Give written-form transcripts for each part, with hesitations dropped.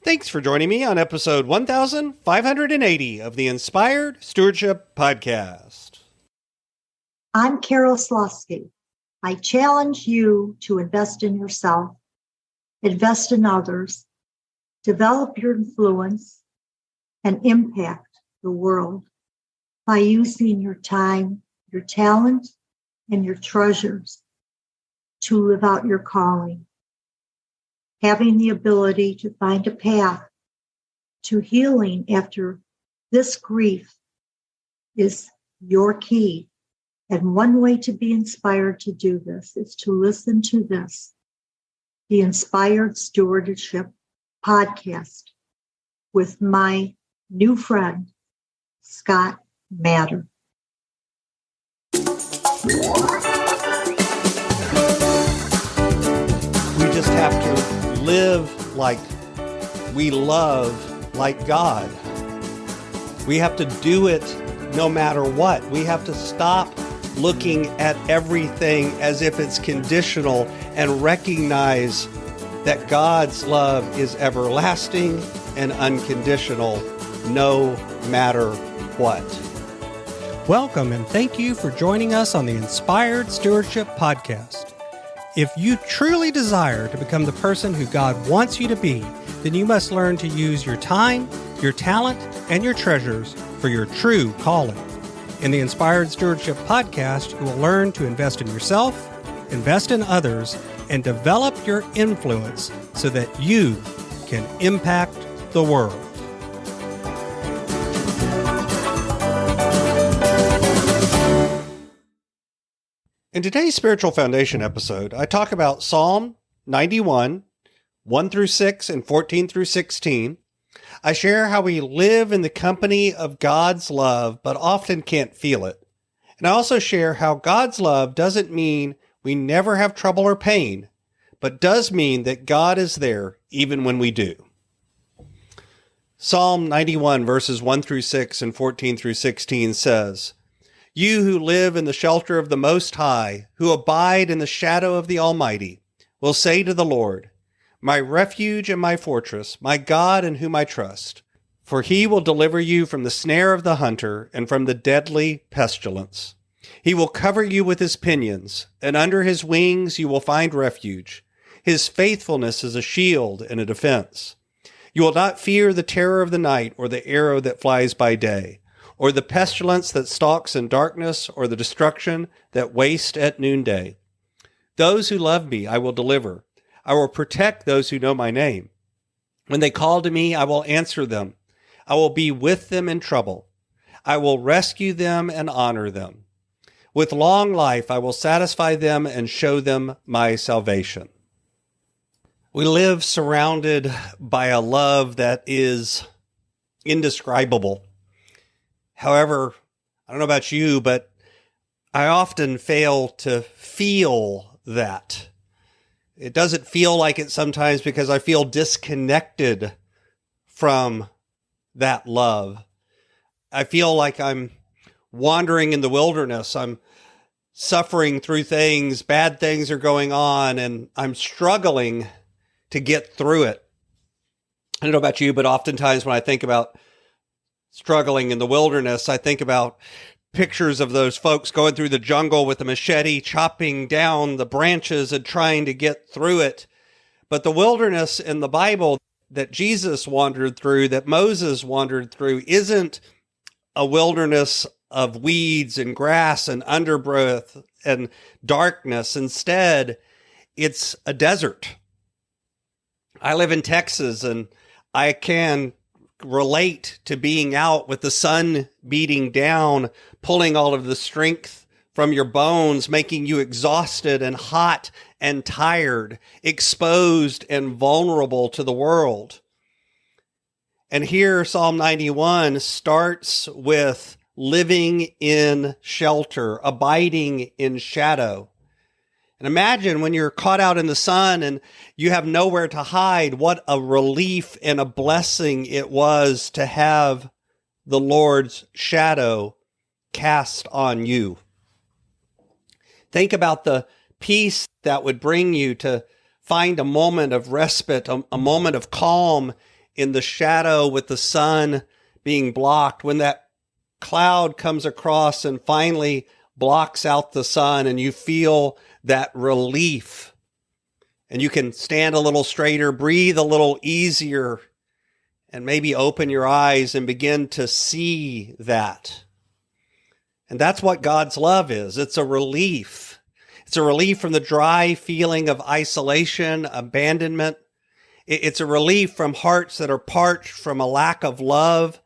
Thanks for joining me on episode 1580 of the Inspired Stewardship Podcast. I'm Carol Slosky. I challenge you to invest in yourself, invest in others, develop your influence, and impact the world by using your time, your talent, and your treasures to live out your calling. Having the ability to find a path to healing after this grief is your key. And one way to be inspired to do this is to listen to this, the Inspired Stewardship Podcast, with my new friend, Scott Matter. We just have to live like we love like God. We have to do it no matter what. We have to stop looking at everything as if it's conditional and recognize that God's love is everlasting and unconditional no matter what. Welcome and thank you for joining us on the Inspired Stewardship Podcast. If you truly desire to become the person who God wants you to be, then you must learn to use your time, your talent, and your treasures for your true calling. In the Inspired Stewardship Podcast, you will learn to invest in yourself, invest in others, and develop your influence so that you can impact the world. In today's Spiritual Foundation episode, I talk about Psalm 91, 1 through 6 and 14 through 16. I share how we live in the company of God's love, but often can't feel it. And I also share how God's love doesn't mean we never have trouble or pain, but does mean that God is there even when we do. Psalm 91 verses 1 through 6 and 14 through 16 says, "You who live in the shelter of the Most High, who abide in the shadow of the Almighty, will say to the Lord, my refuge and my fortress, my God in whom I trust. For he will deliver you from the snare of the hunter and from the deadly pestilence. He will cover you with his pinions, and under his wings you will find refuge. His faithfulness is a shield and a defense. You will not fear the terror of the night or the arrow that flies by day, or the pestilence that stalks in darkness, or the destruction that wastes at noonday. Those who love me I will deliver. I will protect those who know my name. When they call to me, I will answer them. I will be with them in trouble. I will rescue them and honor them. With long life I will satisfy them and show them my salvation." We live surrounded by a love that is indescribable. However, I don't know about you, but I often fail to feel that. It doesn't feel like it sometimes because I feel disconnected from that love. I feel like I'm wandering in the wilderness. I'm suffering through things, bad things are going on, and I'm struggling to get through it. I don't know about you, but oftentimes when I think about struggling in the wilderness, I think about pictures of those folks going through the jungle with a machete, chopping down the branches and trying to get through it. But the wilderness in the Bible that Jesus wandered through, that Moses wandered through, isn't a wilderness of weeds and grass and undergrowth and darkness. Instead, it's a desert. I live in Texas, and I can relate to being out with the sun beating down, pulling all of the strength from your bones, making you exhausted and hot and tired, exposed and vulnerable to the world. And here Psalm 91 starts with living in shelter, abiding in shadow. And imagine when you're caught out in the sun and you have nowhere to hide, what a relief and a blessing it was to have the Lord's shadow cast on you. Think about the peace that would bring you to find a moment of respite, a moment of calm in the shadow with the sun being blocked, when that cloud comes across and finally blocks out the sun and you feel that relief and you can stand a little straighter, breathe a little easier, and maybe open your eyes and begin to see that. And that's what God's love is. It's a relief. It's a relief from the dry feeling of isolation, abandonment. It's a relief from hearts that are parched from a lack of love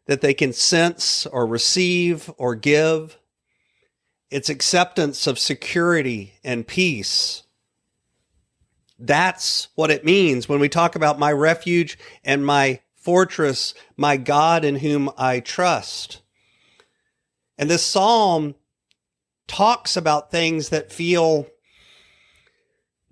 that they can sense or receive or give. It's acceptance of security and peace. That's what it means when we talk about my refuge and my fortress, my God in whom I trust. And this psalm talks about things that feel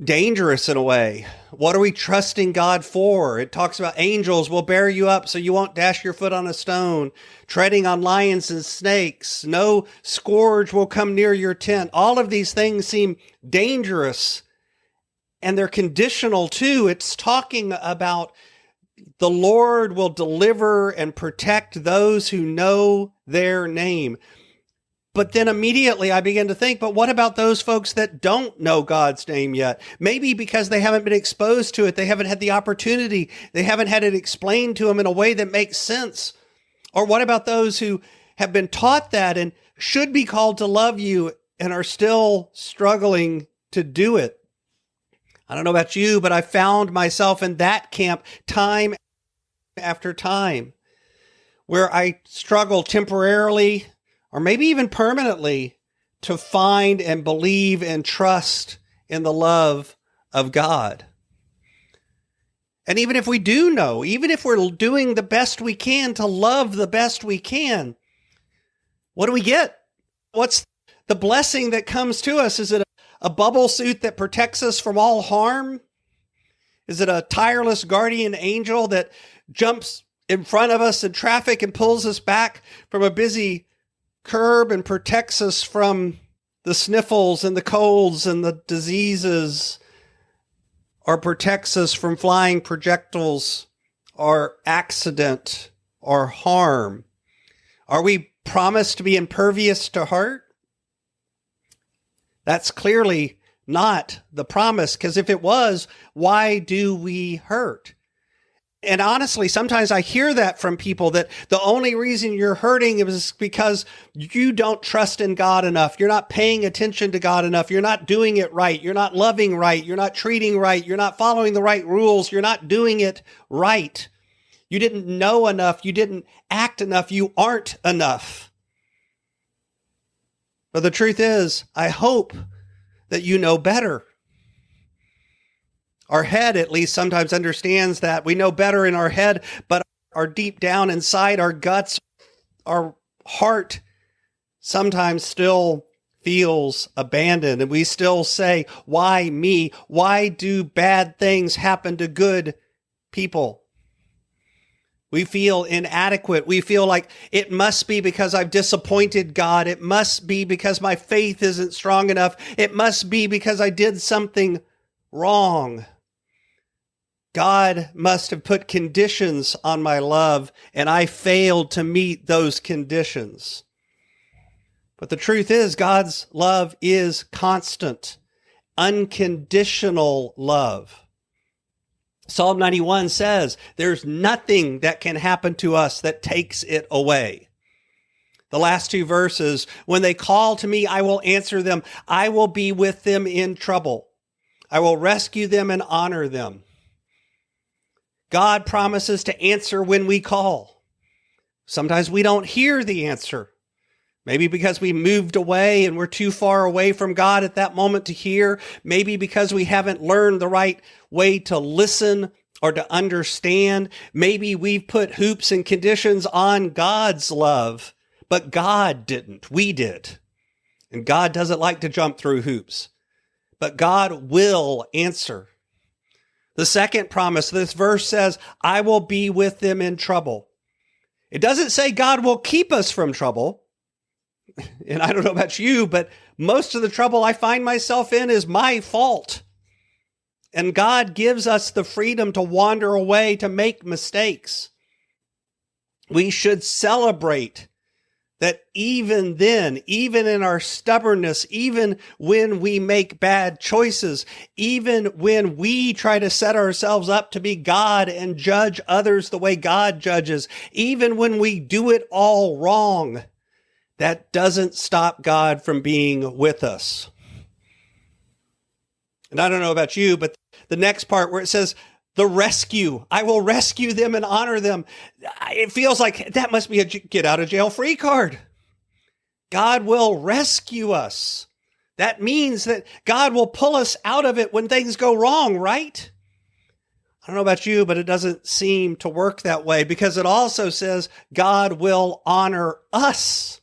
dangerous in a way. What are we trusting God for? It talks about angels will bear you up so you won't dash your foot on a stone, treading on lions and snakes. No scourge will come near your tent. All of these things seem dangerous, and they're conditional too. It's talking about the Lord will deliver and protect those who know their name. But then immediately I began to think, but what about those folks that don't know God's name yet? Maybe because they haven't been exposed to it. They haven't had the opportunity. They haven't had it explained to them in a way that makes sense. Or what about those who have been taught that and should be called to love you and are still struggling to do it? I don't know about you, but I found myself in that camp time after time, where I struggle temporarily or maybe even permanently to find and believe and trust in the love of God. And even if we do know, even if we're doing the best we can to love the best we can, what do we get? What's the blessing that comes to us? Is it a bubble suit that protects us from all harm? Is it a tireless guardian angel that jumps in front of us in traffic and pulls us back from a busy curb and protects us from the sniffles and the colds and the diseases, or protects us from flying projectiles or accident or harm? Are we promised to be impervious to hurt? That's clearly not the promise, because if it was, why do we hurt? And honestly, sometimes I hear that from people, that the only reason you're hurting is because you don't trust in God enough. You're not paying attention to God enough. You're not doing it right. You're not loving right. You're not treating right. You're not following the right rules. You're not doing it right. You didn't know enough. You didn't act enough. You aren't enough. But the truth is, I hope that you know better. Our head, at least, sometimes understands that. We know better in our head, but our deep down inside, our guts, our heart sometimes still feels abandoned. And we still say, why me? Why do bad things happen to good people? We feel inadequate. We feel like it must be because I've disappointed God. It must be because my faith isn't strong enough. It must be because I did something wrong. God must have put conditions on my love, and I failed to meet those conditions. But the truth is, God's love is constant, unconditional love. Psalm 91 says, there's nothing that can happen to us that takes it away. The last two verses, when they call to me, I will answer them. I will be with them in trouble. I will rescue them and honor them. God promises to answer when we call. Sometimes we don't hear the answer. Maybe because we moved away and we're too far away from God at that moment to hear. Maybe because we haven't learned the right way to listen or to understand. Maybe we've put hoops and conditions on God's love, but God didn't. We did. And God doesn't like to jump through hoops, but God will answer. The second promise, this verse says, I will be with them in trouble. It doesn't say God will keep us from trouble. And I don't know about you, but most of the trouble I find myself in is my fault. And God gives us the freedom to wander away, to make mistakes. We should celebrate that even then, even in our stubbornness, even when we make bad choices, even when we try to set ourselves up to be God and judge others the way God judges, even when we do it all wrong, that doesn't stop God from being with us. And I don't know about you, but the next part where it says, the rescue, I will rescue them and honor them. It feels like that must be a get out of jail free card. God will rescue us. That means that God will pull us out of it when things go wrong, right? I don't know about you, but it doesn't seem to work that way, because it also says God will honor us.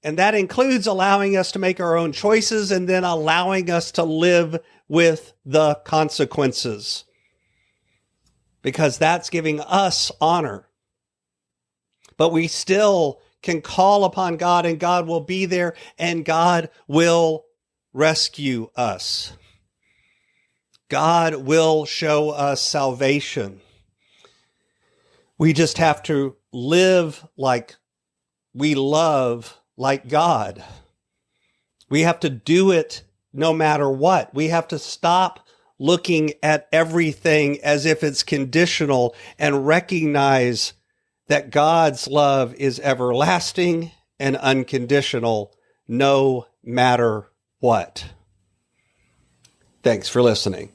And that includes allowing us to make our own choices and then allowing us to live with the consequences, because that's giving us honor. But we still can call upon God, and God will be there, and God will rescue us. God will show us salvation. We just have to live like we love like God. We have to do it no matter what. We have to stop looking at everything as if it's conditional and recognize that God's love is everlasting and unconditional no matter what. Thanks for listening.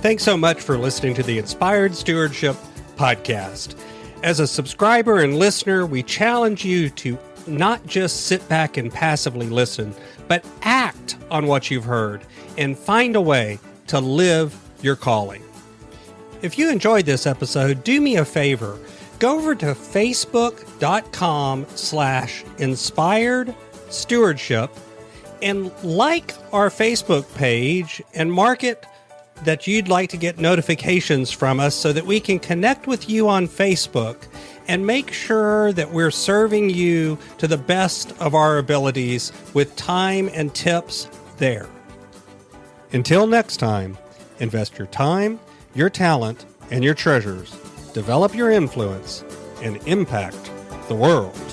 Thanks so much for listening to the Inspired Stewardship podcast. As a subscriber and listener, we challenge you to not just sit back and passively listen, but act on what you've heard and find a way to live your calling. If you enjoyed this episode, do me a favor. Go over to facebook.com/inspired stewardship and like our Facebook page and mark it that you'd like to get notifications from us so that we can connect with you on Facebook and make sure that we're serving you to the best of our abilities with time and tips there. Until next time, invest your time, your talent, and your treasures. Develop your influence and impact the world.